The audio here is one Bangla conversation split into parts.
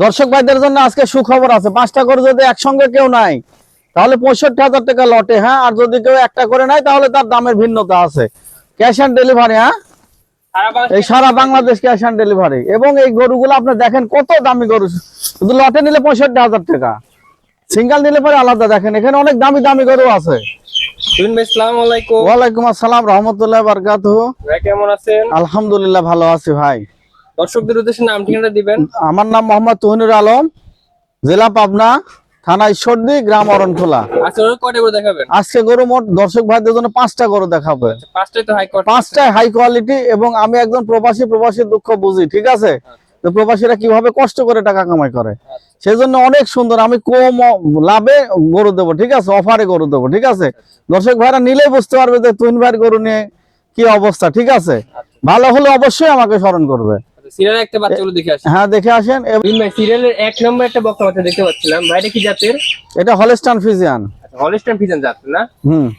দর্শক ভাইদের জন্য আজকে সুখবর আছে। 5টা গরু যদি একসঙ্গে কেউ নাই তাহলে 65,000 টাকা লটে। হ্যাঁ, আর যদি কেউ একটা করে নাই তাহলে তার দামের ভিন্নতা আছে। Cash on delivery. হ্যাঁ, এই সারা বাংলাদেশ ক্যাশ অন ডেলিভারি। এবং এই গরুগুলো আপনি দেখেন কত দামি গরু। শুধু লটে নিলে 65,000 টাকা, সিঙ্গেল নিলে পরে আলাদা। দেখেন এখানে অনেক দামি দামি গরু আছে। ওয়ালাইকুম আসসালাম রহমতুল্লাহ বারকাতুহু। ভাই কেমন আছেন? আলহামদুলিল্লাহ ভালো আছি ভাই। দর্শকদের উদ্দেশ্যে নাম ঠিকানা দিবেন। আমার নাম মোহাম্মদ তুহিনুর আলম, জেলা পাবনা, থানা ঈশ্বরদী, গ্রাম অরণখোলা। আচ্ছা, কয়টা করে দেখাবেন? আজকে গরু মোট দর্শক ভাইদের জন্য 5টা গরু দেখাবো। পাঁচটাই তো হাই কোয়ালিটি। 5টাই হাই কোয়ালিটি। এবং আমি একজন প্রবাসী দুঃখ বুঝি, ঠিক আছে? তো প্রবাসীরা কিভাবে কষ্ট করে টাকা কামাই করে, সেই জন্য অনেক সুন্দর আমি কম লাভে গরু দেবো, ঠিক আছে? অফারে গরু দেবো, ঠিক আছে? দর্শক ভাইরা নিলেই বুঝতে পারবে যে তুহিন ভাইয়ের গরু নিয়ে কি অবস্থা, ঠিক আছে? ভালো হলে অবশ্যই আমাকে স্মরণ করবে। সিরিয়াল একটা বাচ্চাগুলো দেখে আসেন। হ্যাঁ, দেখে আসেন। ভাই সিরিয়ালের 1 নম্বর একটা বকনা বাচ্চা দেখতে পাচ্ছিলাম, ভাইটা কি জাতের? এটা হলস্টাইন ফ্রিজিয়ান। আচ্ছা, হলস্টাইন ফ্রিজিয়ান জাত না?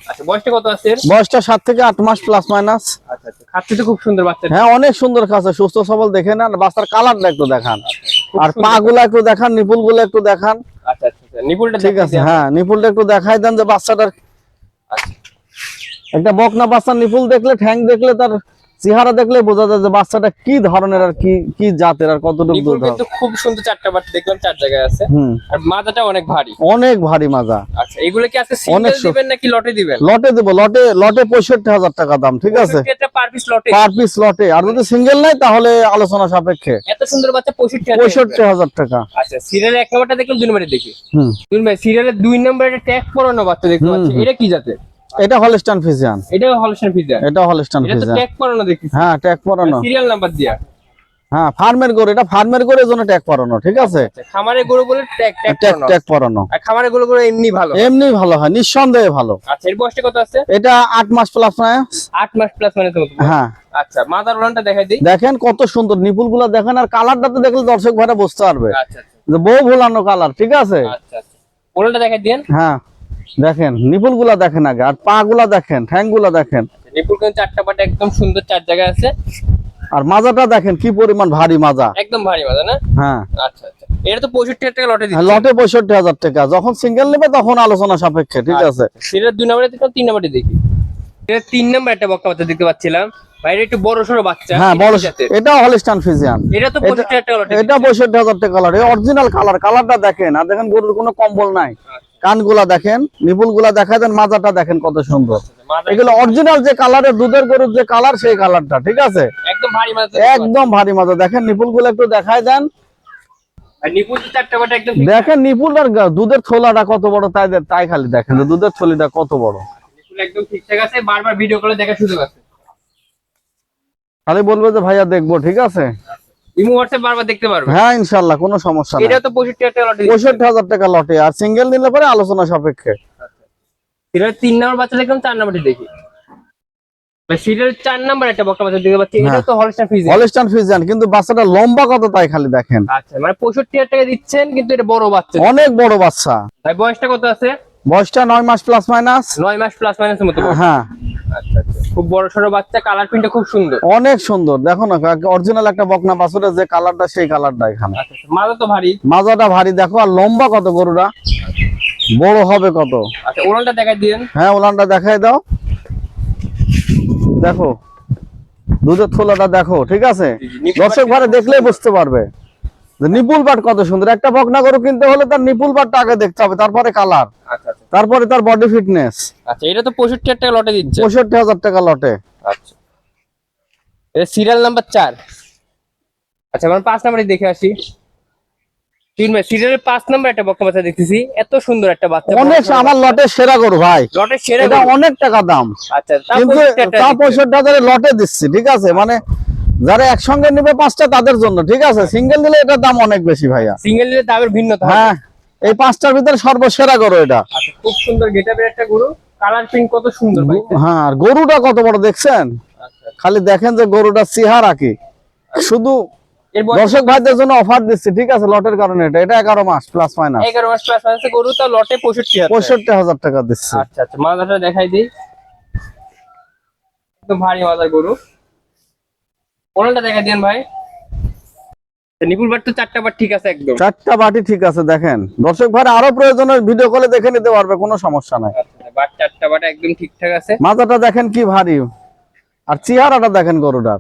আচ্ছা, বয়সটা কত আছে? বয়সটা 7 থেকে 8 মাস প্লাস মাইনাস। আচ্ছা আচ্ছা, খাচ্ছে তো খুব সুন্দর বাচ্চা। হ্যাঁ, অনেক সুন্দর খাচ্ছে, সুস্থ সবল। দেখে না বাচ্চার কালারটা একটু দেখান, আর পা গুলা একটু দেখান, নিপুল গুলো একটু দেখান। আচ্ছা আচ্ছা, নিপুলটা ঠিক আছে। হ্যাঁ, নিপুলটা একটু দেখাই দেন যে বাচ্চাটার। একটা বকনা বাচ্চার নিপুল দেখলে, ঠ্যাং দেখলে, তার চেহারা দেখলে বোঝা যায় যে বাচ্চাটা কি ধরনের আর কি জাতের আর কতটুকু দুধ হবে। কিন্তু খুব সুন্দর চারটা বাচ্চা দেখলাম, 4 জায়গায় আছে। আর মাজাটা অনেক ভারী, অনেক ভারী মাজা। আচ্ছা, এগুলো কি আজকে সিঙ্গেল দিবেন নাকি লটে দিবেন? লটে দেব। লটে 65,000 টাকা দাম, ঠিক আছে? এটা পার পিস লটে? পার পিস লটে। আর যদি সিঙ্গেল নাই তাহলে আলোচনা সাপেক্ষে। এত সুন্দর বাচ্চা 65,000 টাকা। আচ্ছা, সিরিয়ালের 1 নম্বরটা দেখলাম, 2 নম্বরে দেখি। ভাই সিরিয়ালের 2 নম্বরে ট্যাগ পরানো বাচ্চা দেখতে পাচ্ছি, এটা কি জাতের? এটা হলস্টাইন ফ্রিজিয়ান। এটা হলস্টাইন ফ্রিজিয়ান। এটা হলস্টাইন এটা তো ফ্রিজিয়ান। ট্যাগ পরানো দেখছি। হ্যাঁ, ট্যাগ পরানো, সিরিয়াল নাম্বার দিয়া। হ্যাঁ, ফার্মের গরু। এটা ফার্মের গরুর জন্য ট্যাগ পরানো, ঠিক আছে? খামারের গরু বলে ট্যাগ পরানো। আর খামারের গরু এমনি ভালো, এমনি ভালো হয়, নিঃসন্দেহে ভালো। আচ্ছা, এর বয়সটা কত আছে? এটা 8 মাস প্লাস মাইনাস। 8 মাস প্লাস মানে তো। হ্যাঁ। আচ্ছা, মাদার উলানটা দেখাই দিই। দেখেন কত সুন্দর নিপুল গুলা দেখেন, আর কালারটা তো দেখলে দর্শক ভাইরা বুঝতে পারবে। আচ্ছা আচ্ছা, যে বউ ভুলানো কালার, ঠিক আছে? আচ্ছা আচ্ছা, উলানটা দেখাই দেন। হ্যাঁ, দেখেন নিপুল গুলা দেখেন আগে, আর পা গুলা দেখেন, ঠ্যাং গুলা দেখেন। নিপুল কিন্তু 4টা পাটা একদম সুন্দর, 4 জায়গায় আছে। আর মাজাটা দেখেন কি পরিমাণ ভারী মাজা, একদম ভারী মাজা না? হ্যাঁ। আচ্ছা আচ্ছা, এটা তো 65,000 টাকা লটে দিচ্ছে। লটে 65,000 টাকা। যখন সিঙ্গেল নেবে তখন আলোচনা সাপেক্ষে, ঠিক আছে? সেটা 2 নম্বরে দেখলাম, 3 নম্বরে দেখি। এটা 3 নম্বর একটা বকনা বাচ্চা দেখতে পাচ্ছিলাম, বাইরে একটু বড় সরো বাচ্চা। হ্যাঁ, বড়। এটাও হলস্টাইন ফ্রিজিয়ান। এটা তো 65,000 টাকা লটে। এটা 65,000 টাকা লটে। Original colour. কালারটা দেখেন, আর দেখেন গরুর কোনো কম্বল নাই। কানগুলা দেখেন, নিপুল গুলা দেখা দেন, মাজাটা দেখেন কত সুন্দর। এগুলো অরিজিনাল যে কালারের দুধের গরুর যে কালার, সেই কালারটা, ঠিক আছে? একদম ভারী মাজা। একদম ভারী মাজা। দেখেন নিপুল গুলো একটু দেখাই দেন। আর নিপুল 4টা পাটা একদম দেখেন নিপুল আর দুধের থলাটা কত বড়, তাই খালি দেখেন যে দুধের থলিটা কত বড়। নিপুল একদম ঠিকঠাক আছে, বারবার ভিডিও কলে দেখার সুযোগ আছে। খালি বলবে যে ভাইয়া দেখবো, ঠিক আছে? ইমো হোয়াটসঅ্যাপ বারবার দেখতে পারবে। হ্যাঁ, ইনশাআল্লাহ, কোনো সমস্যা নেই। এটা তো 65,000 টাকা লটে। 65,000 টাকা লটে। আর সিঙ্গেল নিলে পরে আলোচনা সাপেক্ষে। সিরিয়াল 3 নম্বর বাচ্চা দেখলাম, 4 নম্বরটি দেখি। ভাই সিরিয়াল 4 নম্বর একটা বকনা বাচ্চা দেখতে পাচ্ছি, এটা তো হলস্টাইন ফ্রিজিয়ান। হলস্টাইন ফ্রিজিয়ান, কিন্তু বাচ্চাটা লম্বা কত তাই খালি দেখেন। আচ্ছা, মানে 65,000 টাকা দিচ্ছেন, কিন্তু এটা বড় বাচ্চা, অনেক বড় বাচ্চা। ভাই বয়সটা কত আছে? বয়সটা 9 মাস প্লাস মাইনাস। 9 মাস প্লাস মাইনাসের মতো বয়স। হ্যাঁ। আচ্ছা আচ্ছা, খুব বড় সরো বাচ্চা, কালার প্রিন্টটা খুব সুন্দর, অনেক সুন্দর। দেখো না, অরিজিনাল একটা বকনা বাছুরের যে কালারটা, সেই কালারটা এখানে। আচ্ছা আচ্ছা, মাজা তো ভারী। মাজাটা ভারী। দেখো, আর লম্বা কত গরুটা, বড় হবে কত। আচ্ছা, ওলানটা দেখাই দিন। হ্যাঁ, ওলানটা দেখাই দাও। দেখো দুধের থলাটা দেখো, ঠিক আছে? দর্শক ভাইরা দেখলেই বুঝতে পারবে যে নিপুল বাট কত সুন্দর। একটা বকনা গরু কিনতে হলে তার নিপুল বাটটা আগে দেখতে হবে, তারপরে কালার, আচ্ছা আচ্ছা, তারপরে তার বডি ফিটনেস। আচ্ছা, এটা তো 65,000 টাকা লটে দিচ্ছে। 65,000 টাকা লটে। আচ্ছা, এটা সিরিয়াল নাম্বার 4। আচ্ছা, আমরা 5 নম্বরে দেখে আসি। 3 ভাই সিরিয়ালের 5 নম্বর একটা বকনা বাচ্চা দেখতেছি, এত সুন্দর একটা বাচ্চা। অনেক, আমার লটের সেরা গরু ভাই। লটের সেরা, এটা অনেক টাকা দাম। আচ্ছা, কিন্তু তা 65,000 লটে দিচ্ছি, ঠিক আছে? মানে যারা একসঙ্গে নেবে 5টা তাদের জন্য, ঠিক আছে? সিঙ্গেল নিলে এটার দাম অনেক বেশি ভাইয়া। সিঙ্গেল নিলে দামের ভিন্নতা। হ্যাঁ, এই 5টার ভিতরে সর্বসেরা গরু এটা। আচ্ছা, খুব সুন্দর গেটআপের একটা গরু, কালার প্রিন্ট কত সুন্দর ভাই। হ্যাঁ, আর গরুটা কত বড় দেখছেন? আচ্ছা, খালি দেখেন যে গরুটা চেহারা কি। শুধু দর্শক ভাইদের জন্য অফার দিচ্ছি, ঠিক আছে? লটের কারণে এটা 11 মাস প্লাস মাইনাস। 11 মাস প্লাস মাইনাসে গরু, তো লটে 65,000। 65,000 টাকা দিচ্ছি। আচ্ছা আচ্ছা, মাজাটা দেখাই দিই, একদম ভারী মাজার গরু। ওনাটা দেখাই দেন ভাই। নিপুল বাট তো 4টা বার ঠিক আছে একদম। 4টা বাটি ঠিক আছে, দেখেন দর্শক ভাই আরো প্রয়োজনে ভিডিও কলে দেখে নিতে পারবে, কোনো সমস্যা নাই। বাট 4টা বাট একদম ঠিকঠাক আছে। মাথাটা দেখেন কি ভারী, আর চেহারাটা দেখেন গরুটার।